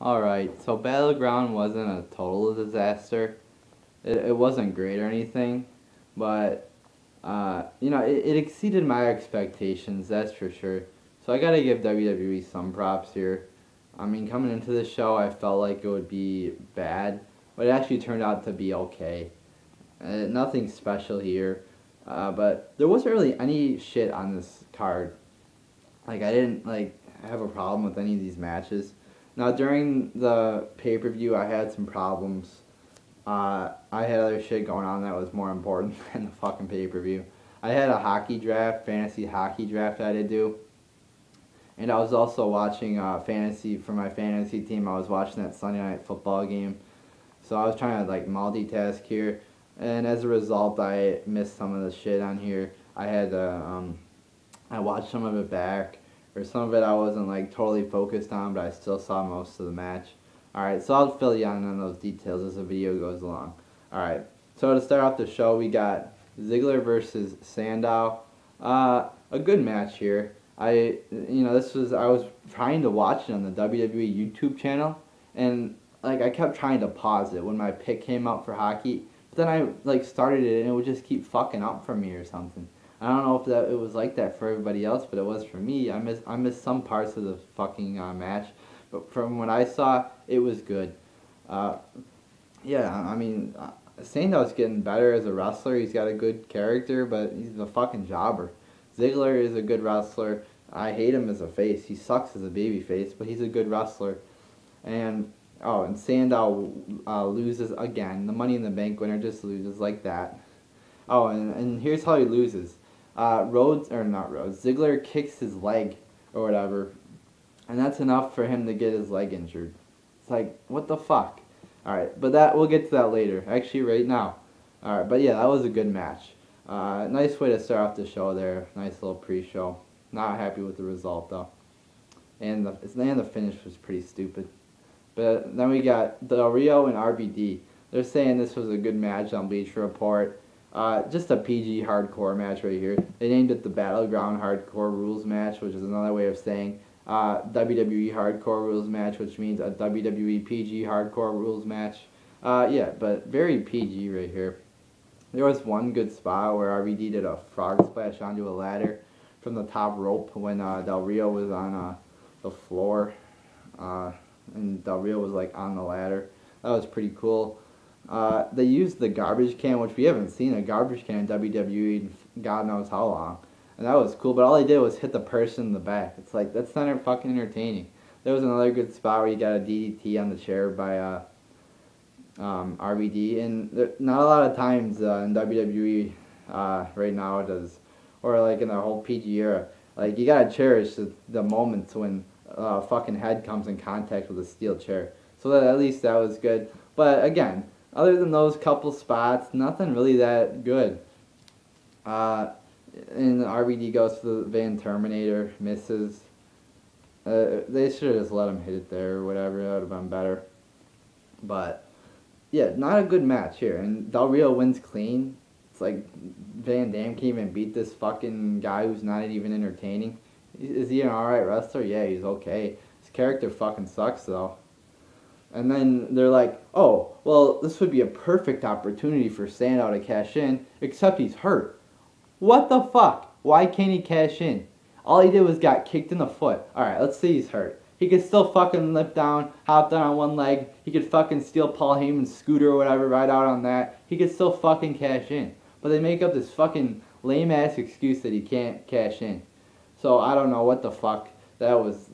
Alright, so Battleground wasn't a total disaster. It wasn't great or anything, but, it exceeded my expectations, that's for sure. So I gotta give WWE some props here. I mean, coming into the show, I felt like it would be bad, but it actually turned out to be okay. Nothing special here, but there wasn't really any shit on this card. Like I didn't have a problem with any of these matches. Now during the pay per view, I had some problems. I had other shit going on that was more important than the fucking pay per view. I had a hockey draft, fantasy hockey draft I had to do, and I was also watching fantasy for my fantasy team. I was watching that Sunday night football game, so I was trying to multitask here, and as a result, I missed some of the shit on here. I watched some of it back, or some of it I wasn't totally focused on, but I still saw most of the match. Alright, so I'll fill you in on those details as the video goes along. Alright, so to start off the show, we got Ziggler versus Sandow. A good match here. I was trying to watch it on the WWE YouTube channel, and I kept trying to pause it when my pick came out for hockey. But then I started it, and it would just keep fucking up for me or something. I don't know if it was like that for everybody else, but it was for me. I missed some parts of the fucking match, but from what I saw, it was good. Uh, yeah, I mean, Sandow's getting better as a wrestler. He's got a good character, but he's a fucking jobber. Ziggler is a good wrestler. I hate him as a face. He sucks as a baby face, but he's a good wrestler. And and Sandow loses again. The Money in the Bank winner just loses like that. Oh, and here's how he loses. Ziggler kicks his leg or whatever, and that's enough for him to get his leg injured. It's like, what the fuck? Alright, but we'll get to that later. Actually, right now. Alright, but yeah, that was a good match. Nice way to start off the show there. Nice little pre-show. Not happy with the result, though. And the finish was pretty stupid. But then we got Del Rio and RBD. They're saying this was a good match on Bleacher Report. Just a PG hardcore match right here. They named it the Battleground Hardcore Rules match, which is another way of saying WWE Hardcore Rules match, which means a WWE PG Hardcore Rules match. Yeah, but very PG right here. There was one good spot where RVD did a frog splash onto a ladder from the top rope when Del Rio was on the floor, and Del Rio was on the ladder. That was pretty cool. They used the garbage can, which we haven't seen a garbage can in WWE in God knows how long. And that was cool, but all they did was hit the person in the back. It's like, that's not fucking entertaining. There was another good spot where you got a DDT on the chair by RVD, and not a lot of times in WWE right now does, or in the whole PG era, you gotta cherish the moments when fucking head comes in contact with a steel chair. So at least that was good. But again, other than those couple spots, nothing really that good. And RVD goes to the Van Terminator, misses. They should have just let him hit it there or whatever. That would have been better. But yeah, not a good match here. And Del Rio wins clean. It's like Van Dam can't even beat this fucking guy who's not even entertaining. Is he an alright wrestler? Yeah, he's okay. His character fucking sucks though. And then they're like, oh, well, this would be a perfect opportunity for Sandow to cash in, except he's hurt. What the fuck? Why can't he cash in? All he did was got kicked in the foot. Alright, let's say he's hurt. He could still fucking lift down, hop down on one leg. He could fucking steal Paul Heyman's scooter or whatever, ride out on that. He could still fucking cash in. But they make up this fucking lame-ass excuse that he can't cash in. So I don't know what the fuck that was.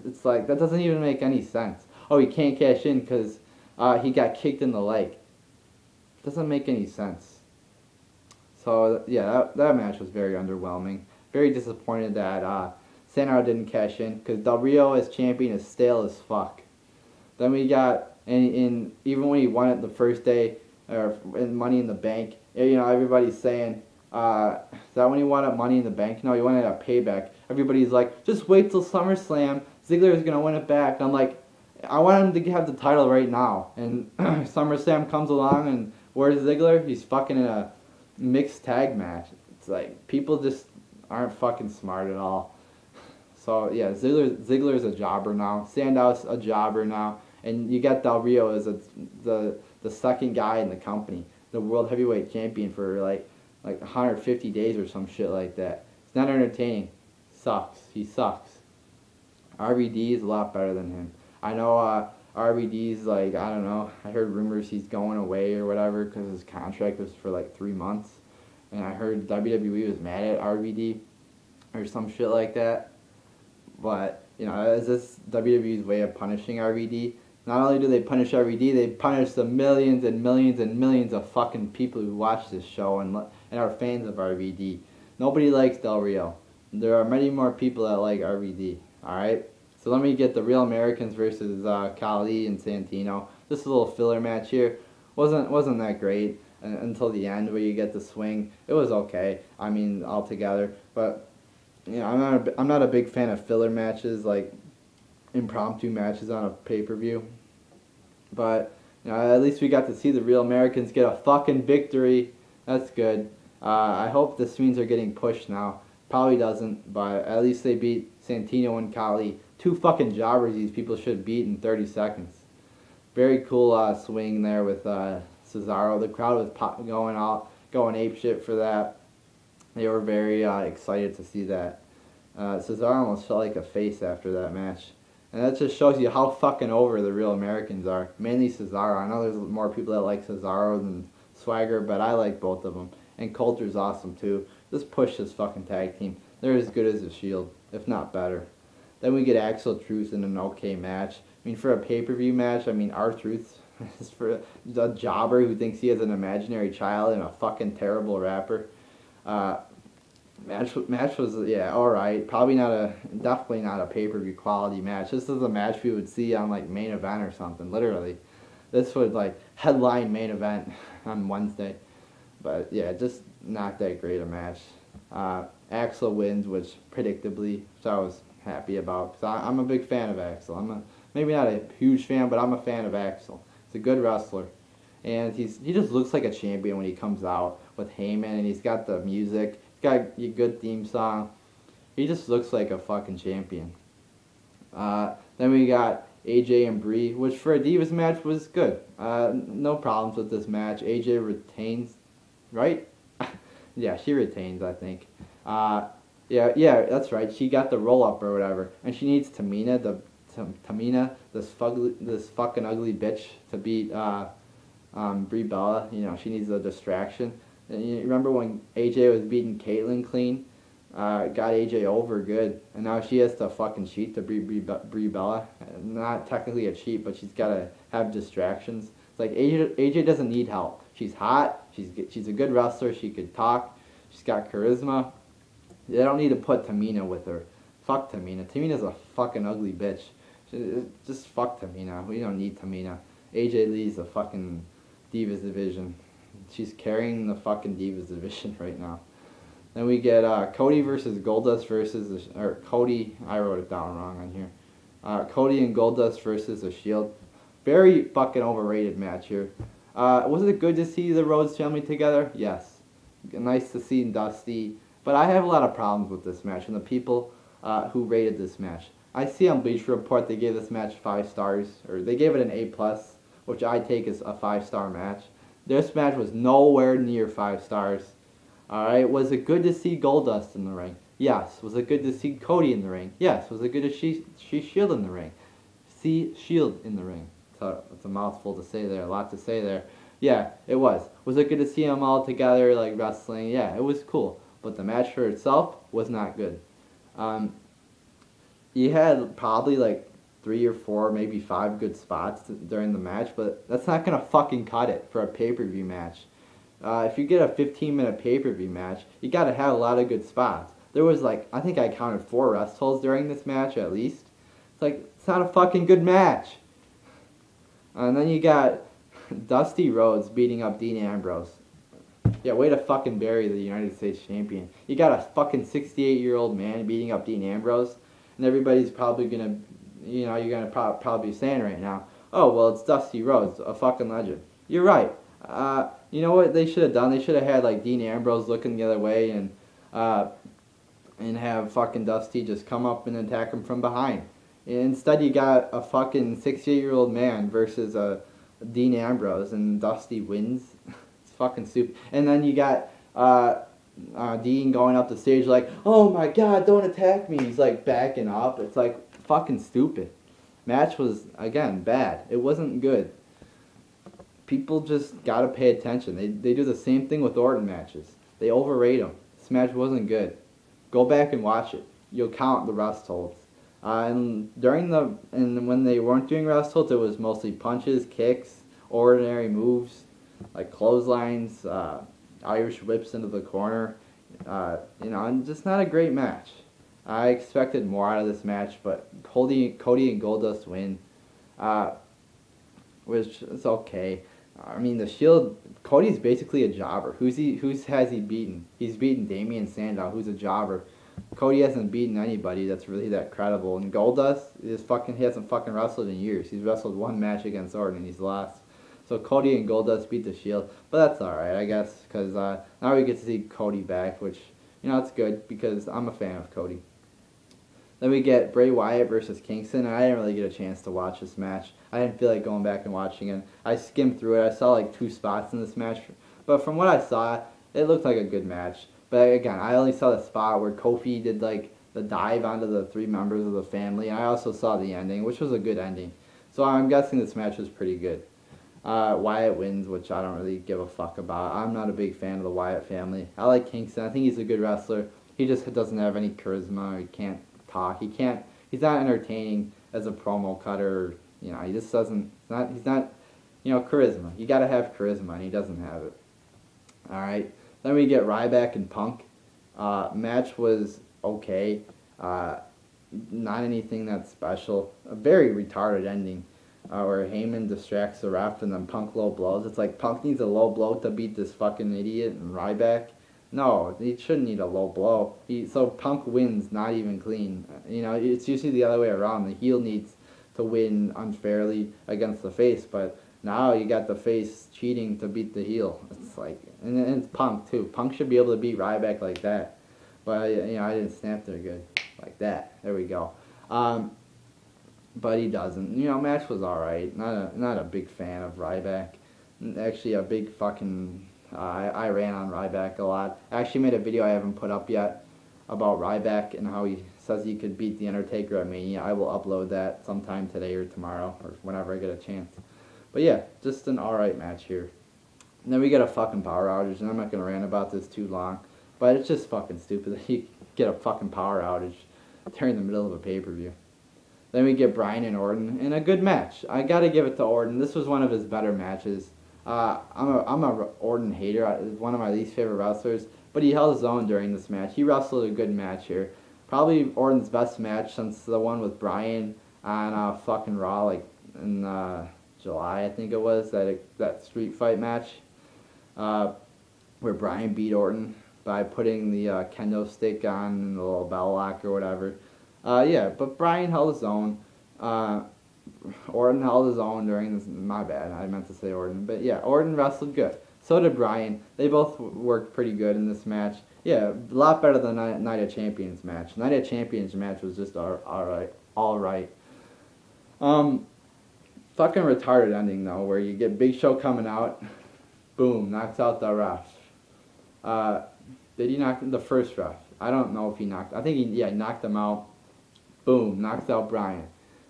It's like, that doesn't even make any sense. Oh, he can't cash in because he got kicked in the leg. Doesn't make any sense. So yeah, that match was very underwhelming. Very disappointed that Sandow didn't cash in because Del Rio as champion is stale as fuck. Then we got in even when he won it the first day or in Money in the Bank, everybody's saying is that when he won at Money in the Bank? No, he won it at Payback. Everybody's like, just wait till SummerSlam. Ziggler is gonna win it back. And I'm like, I want him to have the title right now. And SummerSlam comes along, and where's Ziggler? He's fucking in a mixed tag match. It's like, people just aren't fucking smart at all. So yeah, Ziggler's a jobber now. Sandow's a jobber now, and you got Del Rio as the second guy in the company, the world heavyweight champion for like 150 days or some shit like that. It's not entertaining. Sucks. He sucks. RVD is a lot better than him. I know RVD's like, I don't know, I heard rumors he's going away or whatever because his contract was for like 3 months. And I heard WWE was mad at RVD or some shit like that. But, you know, is this WWE's way of punishing RVD? Not only do they punish RVD, they punish the millions and millions and millions of fucking people who watch this show and are fans of RVD. Nobody likes Del Rio. There are many more people that like RVD. Alright? So let me get the Real Americans versus Cody and Santino. Just a little filler match here. Wasn't that great until the end where you get the swing. It was okay. I mean, altogether. But, you know, I'm not a big fan of filler matches, like impromptu matches on a pay-per-view. But, you know, at least we got to see the Real Americans get a fucking victory. That's good. I hope the Sweens are getting pushed now. Probably doesn't, but at least they beat Santino and Cody. 2 fucking jobbers these people should beat in 30 seconds. Very cool swing there with Cesaro. The crowd was going apeshit for that. They were very excited to see that. Cesaro almost felt like a face after that match. And that just shows you how fucking over the Real Americans are. Mainly Cesaro. I know there's more people that like Cesaro than Swagger, but I like both of them. And Coulter's awesome too. Just push this fucking tag team. They're as good as the Shield, if not better. Then we get Axel Truth in an okay match. I mean, for a pay-per-view match, I mean, R-Truth is for a jobber who thinks he has an imaginary child and a fucking terrible rapper. Match was, yeah, alright. Definitely not a pay-per-view quality match. This is a match we would see on, like, main event or something, literally. This would, like, headline main event on Wednesday. But, yeah, just not that great a match. Axel wins, which predictably, so I was happy about. Because I'm a big fan of Axel. Maybe not a huge fan, but I'm a fan of Axel. He's a good wrestler. And he just looks like a champion when he comes out with Heyman, and he's got the music. He's got a good theme song. He just looks like a fucking champion. Then we got AJ and Brie, which for a Divas match was good. No problems with this match. AJ retains, right? Yeah, she retains, I think. Yeah, that's right. She got the roll up or whatever, and she needs Tamina, this fucking ugly bitch, to beat Brie Bella. You know, she needs a distraction. And you remember when AJ was beating Caitlyn clean? Got AJ over good, and now she has to fucking cheat to Brie Bella. Not technically a cheat, but she's gotta have distractions. It's like AJ doesn't need help. She's hot. She's a good wrestler. She could talk. She's got charisma. They don't need to put Tamina with her. Fuck Tamina. Tamina's a fucking ugly bitch. Just fuck Tamina. We don't need Tamina. AJ leads the fucking Divas division. She's carrying the fucking Divas division right now. Then we get Cody versus Goldust versus Cody. I wrote it down wrong on here. Cody and Goldust versus the Shield. Very fucking overrated match here. Was it good to see the Rhodes family together? Yes. Nice to see Dusty. But I have a lot of problems with this match and the people who rated this match. I see on Bleacher Report they gave this match 5 stars, or they gave it an A+, which I take as a 5-star match. This match was nowhere near 5 stars. Alright, was it good to see Goldust in the ring? Yes. Was it good to see Cody in the ring? Yes. Was it good to see Shield in the ring? See Shield in the ring. So it's a mouthful to say there, a lot to say there. Yeah, it was. Was it good to see them all together, like wrestling? Yeah, it was cool. But the match for itself was not good. You had probably like 3 or 4, maybe 5 good spots during the match, but that's not gonna fucking cut it for a pay-per-view match. If you get a 15-minute pay-per-view match, you gotta have a lot of good spots. There was like, I think I counted 4 rest holds during this match at least. It's like, it's not a fucking good match. And then you got Dusty Rhodes beating up Dean Ambrose. Yeah, way to fucking bury the United States champion. You got a fucking 68-year-old man beating up Dean Ambrose, and everybody's probably gonna, you know, you're gonna probably be saying right now, oh, well, it's Dusty Rhodes, a fucking legend. You're right. You know what they should have done? They should have had, like, Dean Ambrose looking the other way, and and have fucking Dusty just come up and attack him from behind. Instead, you got a fucking 68-year-old man versus a Dean Ambrose, and Dusty wins. It's fucking stupid. And then you got Dean going up the stage like, "Oh my God, don't attack me!" He's like backing up. It's like fucking stupid. Match was again bad. It wasn't good. People just gotta pay attention. They do the same thing with Orton matches. They overrate them. This match wasn't good. Go back and watch it. You'll count the rest holds. And when they weren't doing rest holds, it was mostly punches, kicks, ordinary moves like clotheslines, Irish whips into the corner. And just not a great match. I expected more out of this match, but Cody and Goldust win, which is okay. I mean, the Shield. Cody's basically a jobber. Who has he beaten? He's beaten Damian Sandow, who's a jobber. Cody hasn't beaten anybody that's really that credible. And Goldust he hasn't fucking wrestled in years. He's wrestled one match against Orton and he's lost. So Cody and Goldust beat the Shield, but that's all right, I guess, because now we get to see Cody back, which it's good because I'm a fan of Cody. Then we get Bray Wyatt versus Kingston. I didn't really get a chance to watch this match. I didn't feel like going back and watching it. I skimmed through it. I saw like 2 spots in this match, but from what I saw, it looked like a good match. But again, I only saw the spot where Kofi did like the dive onto the 3 members of the family. And I also saw the ending, which was a good ending. So I'm guessing this match was pretty good. Wyatt wins, which I don't really give a fuck about. I'm not a big fan of the Wyatt family. I like Kingston. I think he's a good wrestler. He just doesn't have any charisma. He can't talk. He's not entertaining as a promo cutter. He just doesn't. He's not. Charisma. You gotta have charisma, and he doesn't have it. All right. Then we get Ryback and Punk. Match was okay. Not anything that special. A very retarded ending. Where Heyman distracts the ref and then Punk low blows. It's like Punk needs a low blow to beat this fucking idiot and Ryback. No, he shouldn't need a low blow. So Punk wins not even clean. It's usually the other way around. The heel needs to win unfairly against the face, but now you got the face cheating to beat the heel. It's like, and it's Punk too. Punk should be able to beat Ryback like that, but I didn't snap there good like that. There we go. But he doesn't. Match was alright. Not a big fan of Ryback. Actually, a big fucking. I ran on Ryback a lot. I actually made a video I haven't put up yet about Ryback and how he says he could beat The Undertaker at Mania. I will upload that sometime today or tomorrow or whenever I get a chance. But yeah, just an alright match here. And then we get a fucking power outage, and I'm not gonna rant about this too long, but it's just fucking stupid that you get a fucking power outage during the middle of a pay-per-view. Then we get Bryan and Orton in a good match. I gotta give it to Orton. This was one of his better matches. I'm a Orton hater. One of my least favorite wrestlers, but he held his own during this match. He wrestled a good match here. Probably Orton's best match since the one with Bryan on fucking Raw, like in July, I think it was, that street fight match where Bryan beat Orton by putting the kendo stick on the little bell lock or whatever. Yeah, but Bryan held his own. Orton held his own during this. My bad, I meant to say Orton. But yeah, Orton wrestled good. So did Bryan. They both worked pretty good in this match. Yeah, a lot better than Night of Champions match. Night of Champions match was just alright. Fucking retarded ending though, where you get Big Show coming out, boom, knocks out the ref. Did he knock the first ref? I don't know if he knocked. I think he knocked him out. Boom, knocks out Bryan.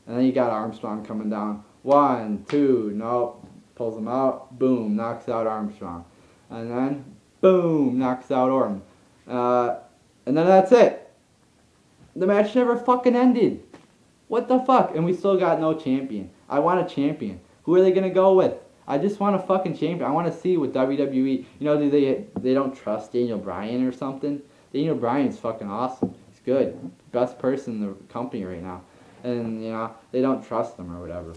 And then you got Armstrong coming down. 1, 2, nope. Pulls him out. Boom, knocks out Armstrong. And then, boom, knocks out Orton. And then that's it. The match never fucking ended. What the fuck? And we still got no champion. I want a champion. Who are they going to go with? I just want a fucking champion. I want to see what WWE, do they don't trust Daniel Bryan or something? Daniel Bryan's fucking awesome. He's good. Best person in the company right now. And, they don't trust him or whatever.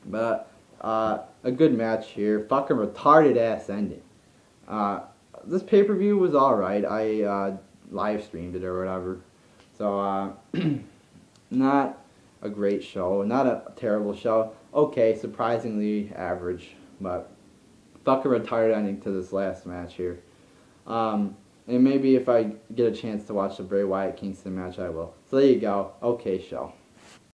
But, a good match here. Fucking retarded ass ending. This pay-per-view was alright. I, live streamed it or whatever. So, not a great show. Not a terrible show. Okay, surprisingly average. But, fucking retarded ending to this last match here. And maybe if I get a chance to watch the Bray Wyatt Kingston match, I will. So there you go. Okay, show.